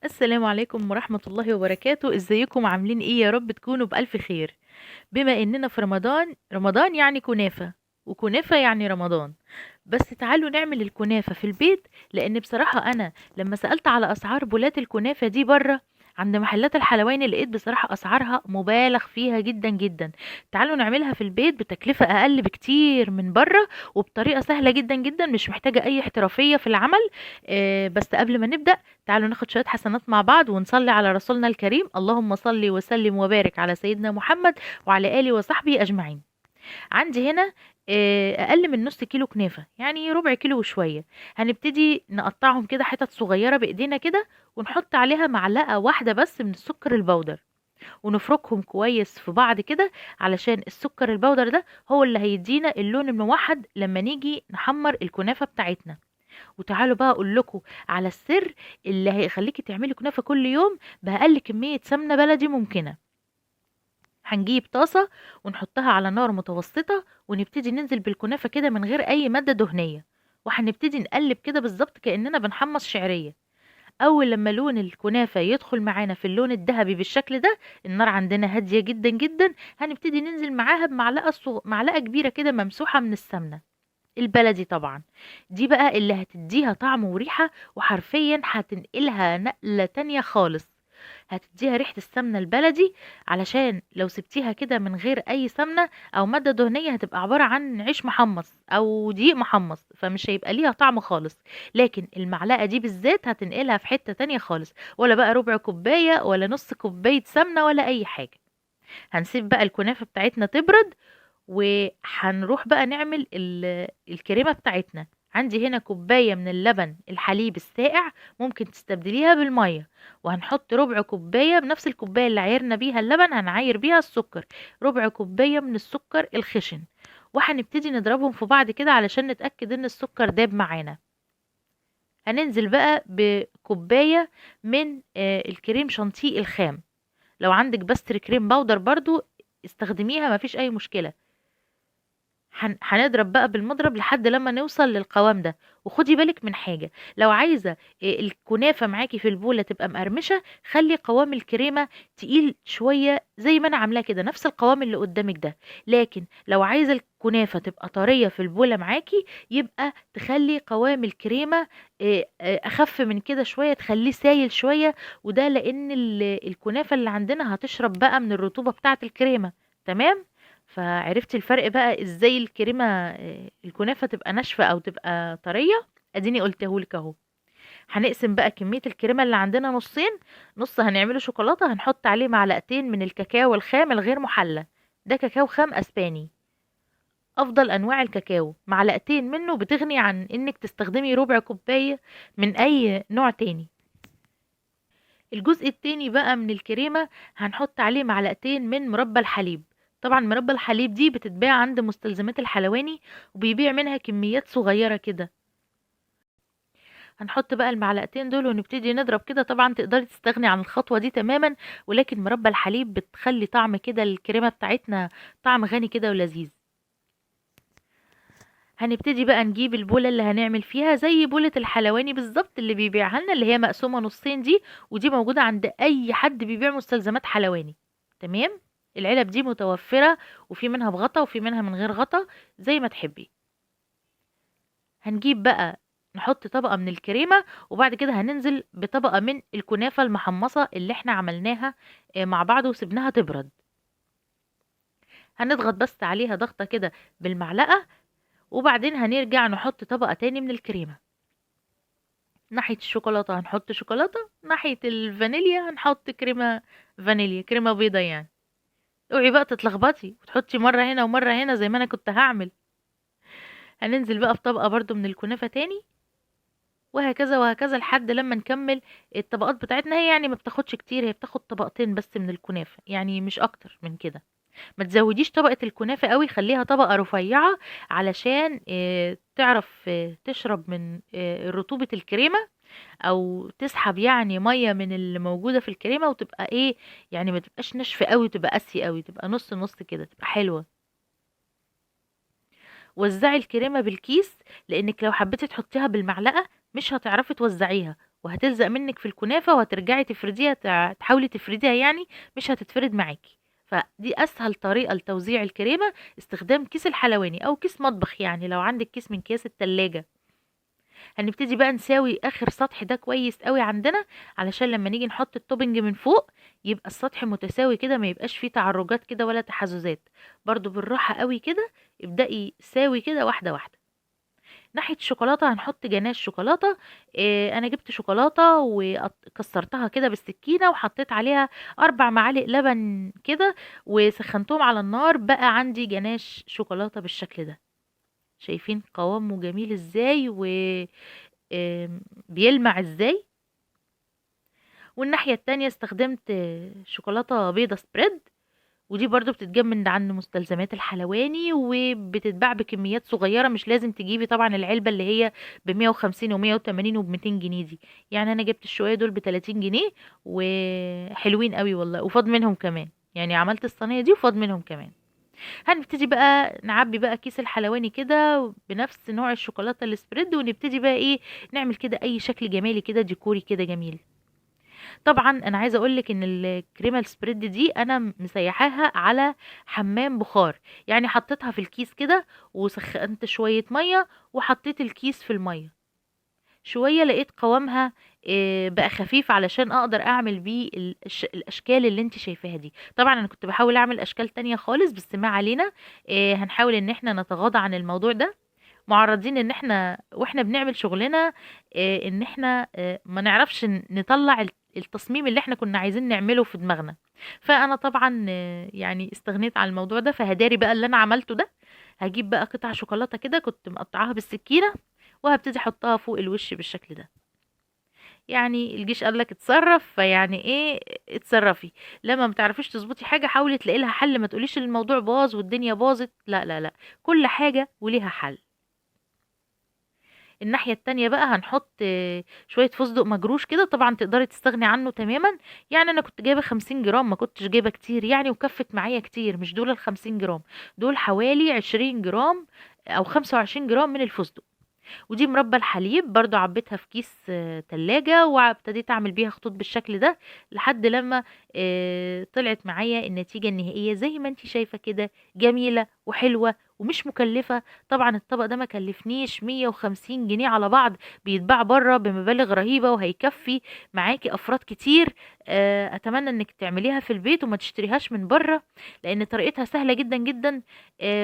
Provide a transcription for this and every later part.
السلام عليكم ورحمة الله وبركاته. ازيكم عاملين ايه؟ يا رب تكونوا بألف خير. بما اننا في رمضان يعني كنافة، وكنافة يعني رمضان. بس تعالوا نعمل الكنافة في البيت، لان بصراحة انا لما سألت على اسعار بولات الكنافة دي بره عند محلات الحلواني لقيت بصراحة اسعارها مبالغ فيها جدا جدا. تعالوا نعملها في البيت بتكلفة اقل بكتير من بره، وبطريقة سهلة جدا جدا، مش محتاجة اي احترافية في العمل. بس قبل ما نبدأ تعالوا ناخد شوية حسنات مع بعض ونصلي على رسولنا الكريم. اللهم صل وسلم وبارك على سيدنا محمد وعلى آله وصحبه أجمعين. عندي هنا أقل من نص كيلو كنافة، يعني ربع كيلو وشوية. هنبتدي نقطعهم كده حتت صغيرة بإيدينا كده، ونحط عليها معلقة واحدة بس من السكر البودر، ونفركهم كويس في بعض كده، علشان السكر البودر ده هو اللي هيدينا اللون الموحد لما نيجي نحمر الكنافة بتاعتنا. وتعالوا بقى اقول لكم على السر اللي هيخليكي تعملي كنافه كل يوم باقل كميه سمنه بلدي ممكنه. هنجيب طاسه ونحطها على نار متوسطه، ونبتدي ننزل بالكنافه كده من غير اي ماده دهنيه، وهنبتدي نقلب كده بالظبط كاننا بنحمص شعريه. اول لما لون الكنافه يدخل معانا في اللون الذهبي بالشكل ده، النار عندنا هاديه جدا جدا. هنبتدي ننزل معاها بمعلقه معلقه كبيره كده ممسوحه من السمنه البلدي طبعا. دي بقى اللي هتديها طعم وريحة، وحرفيا هتنقلها نقلة تانية خالص. هتديها ريحة السمنة البلدي، علشان لو سبتيها كده من غير اي سمنة او مادة دهنية هتبقى عبارة عن عيش محمص او دقيق محمص، فمش هيبقى ليها طعم خالص. لكن المعلقة دي بالذات هتنقلها في حتة تانية خالص، ولا بقى ربع كوباية ولا نص كوباية سمنة ولا اي حاجة. هنسيب بقى الكنافة بتاعتنا تبرد، وهنروح بقى نعمل الكريمة بتاعتنا. عندي هنا كوباية من اللبن الحليب الساقع، ممكن تستبدليها بالمية. وهنحط ربع كوباية بنفس الكوباية اللي عايرنا بيها اللبن هنعاير بيها السكر، ربع كوباية من السكر الخشن. وهنبتدي نضربهم في بعض كده علشان نتأكد ان السكر داب معانا. هننزل بقى بكوباية من الكريم شانتيه الخام. لو عندك بستر كريم باودر برضو استخدميها، مفيش اي مشكلة. هنضرب بقى بالمضرب لحد لما نوصل للقوام ده. وخدي بالك من حاجة، لو عايزة الكنافة معاكي في البولة تبقى مقرمشة، خلي قوام الكريمة تقيل شوية زي ما انا عاملاه كده، نفس القوام اللي قدامك ده. لكن لو عايزة الكنافة تبقى طرية في البولة معاكي، يبقى تخلي قوام الكريمة اخف من كده شوية، تخليه سايل شوية. وده لان الكنافة اللي عندنا هتشرب بقى من الرطوبة بتاعة الكريمة. تمام. فعرفتي الفرق بقى ازاي الكريمه الكنافه تبقى ناشفه او تبقى طريه؟ اديني قلتهولك اهو. هنقسم بقى كميه الكريمه اللي عندنا نصين. نص هنعمله شوكولاته، هنحط عليه معلقتين من الكاكاو الخام الغير محلى. ده كاكاو خام اسباني، افضل انواع الكاكاو. معلقتين منه بتغني عن انك تستخدمي ربع كوبايه من اي نوع تاني. الجزء التاني بقى من الكريمة هنحط عليه معلقتين من مربى الحليب. طبعا مربى الحليب دي بتتباع عند مستلزمات الحلواني، وبيبيع منها كميات صغيرة كده. هنحط بقى المعلقتين دول ونبتدي نضرب كده. طبعا تقدري تستغني عن الخطوة دي تماما، ولكن مربى الحليب بتخلي طعم كده الكريمة بتاعتنا طعم غني كده ولذيذ. هنبتدي بقى نجيب البولة اللي هنعمل فيها زي بولة الحلواني بالظبط اللي بيبيعها لنا، اللي هي مقسومة نصين دي. ودي موجودة عند أي حد بيبيع مستلزمات حلواني. تمام. العلب دي متوفرة، وفي منها بغطا وفي منها من غير غطا، زي ما تحبي. هنجيب بقى نحط طبقة من الكريمة، وبعد كده هننزل بطبقة من الكنافة المحمصة اللي احنا عملناها مع بعض وسبناها تبرد. هنضغط بس عليها ضغطة كده بالمعلقة، وبعدين هنرجع نحط طبقة تاني من الكريمة. ناحية الشوكولاتة هنحط شوكولاتة، ناحية الفانيليا هنحط كريمة فانيليا، كريمة بيضة يعني. اوعي بقى تتلخبطي وتحطي مرة هنا ومرة هنا زي ما انا كنت هعمل. هننزل بقى بطبقة برضو من الكنافة تاني، وهكذا وهكذا لحد لما نكمل الطبقات بتاعتنا. هي يعني ما بتاخدش كتير، هي بتاخد طبقتين بس من الكنافة، يعني مش اكتر من كده. ما تزوديش طبقة الكنافة قوي، خليها طبقة رفيعة علشان تعرف تشرب من رطوبة الكريمة، او تسحب يعني ميه من اللي موجوده في الكريمه، وتبقى ايه يعني ما تبقاش ناشفه قوي تبقى قاسيه قوي، تبقى نص نص كده تبقى حلوه. وزعي الكريمه بالكيس، لانك لو حبيتي تحطيها بالمعلقه مش هتعرفي توزعيها، وهتلزق منك في الكنافة، وهترجعي تفرديها تحاولي تفرديها يعني مش هتتفرد معاكي. فدي اسهل طريقة لتوزيع الكريمة، استخدام كيس الحلواني او كيس مطبخ، يعني لو عندك كيس من اكياس التلاجة. هنبتدي بقى نساوي اخر سطح ده كويس قوي عندنا، علشان لما نيجي نحط التوبنج من فوق يبقى السطح متساوي كده، ما يبقاش فيه تعرجات كده ولا تحززات. برضو بالراحة قوي كده، ابدأي ساوي كده واحدة واحدة. ناحية الشوكولاتة هنحط جناش شوكولاتة. انا جبت شوكولاتة وكسرتها كده بالسكينة، وحطيت عليها 4 معالق لبن كده، وسخنتهم على النار، بقى عندي جناش شوكولاتة بالشكل ده. شايفين قوامه جميل ازاي بيلمع ازاي. والناحية التانية استخدمت شوكولاتة بيضة سبريد، ودي برضو بتتجاب من عند مستلزمات الحلواني، وبتتباع بكميات صغيرة، مش لازم تجيبي طبعا العلبة اللي هي ب150 و180 وب200 جنيه دي. يعني انا جبت الشوية دول ب30 جنيه، وحلوين قوي والله، وفاض منهم كمان. يعني عملت الصينية دي وفاض منهم كمان. هنبتدي بقى نعبي بقى كيس الحلواني كده بنفس نوع الشوكولاتة السبريد، ونبتدي بقى ايه، نعمل كده اي شكل جمالي كده ديكوري كده جميل. طبعا انا عايزه اقولك ان الكريمه السبريد دي انا مسيحاها على حمام بخار. يعني حطيتها في الكيس كده، وسخنت شويه ميه، وحطيت الكيس في الميه شويه، لقيت قوامها بقى خفيف، علشان اقدر اعمل بيه الاشكال اللي انت شايفاها دي. طبعا انا كنت بحاول اعمل اشكال تانية خالص، بس ما علينا. هنحاول ان احنا نتغاضى عن الموضوع ده. معرضين ان احنا واحنا بنعمل شغلنا ان احنا ما نعرفش نطلع التصميم اللي احنا كنا عايزين نعمله في دماغنا. فانا طبعا يعني استغنيت عن الموضوع ده، فهداري بقى اللي انا عملته ده. هجيب بقى قطع شوكولاتة كده كنت مقطعاها بالسكينة، وهبتدي احطها فوق الوش بالشكل ده. يعني الجيش قالك اتصرف، فيعني ايه، اتصرفي. لما متعرفيش تظبطي حاجة حاولي تلاقي لها حل، ما تقوليش الموضوع باظ والدنيا باظت، لا لا لا، كل حاجة وليها حل. الناحية التانية بقى هنحط شوية فستق مجروش كده، طبعا تقدري تستغني عنه تماما. يعني انا كنت جايبة 50 جرام، ما كنتش جايبة كتير يعني، وكفت معايا كتير. مش دول ال50 جرام، دول حوالي 20 جرام او 25 جرام من الفستق. ودي مربى الحليب برضو عبيتها في كيس تلاجة، وابتديت اعمل بيها خطوط بالشكل ده، لحد لما طلعت معايا النتيجة النهائية زي ما انتي شايفة كده، جميلة وحلوة ومش مكلفة. طبعا الطبق ده ما كلفنيش 150 جنيه على بعض، بيتباع بره بمبالغ رهيبة، وهيكفي معاكي افراد كتير. اتمنى انك تعمليها في البيت وما تشتريهاش من بره، لان طريقتها سهلة جدا جدا.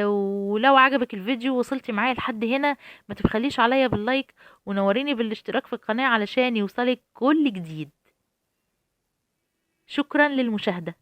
ولو عجبك الفيديو وصلتي معايا لحد هنا، ما تبخليش عليا باللايك، ونوريني بالاشتراك في القناة علشان يوصلك كل جديد. شكرا للمشاهدة.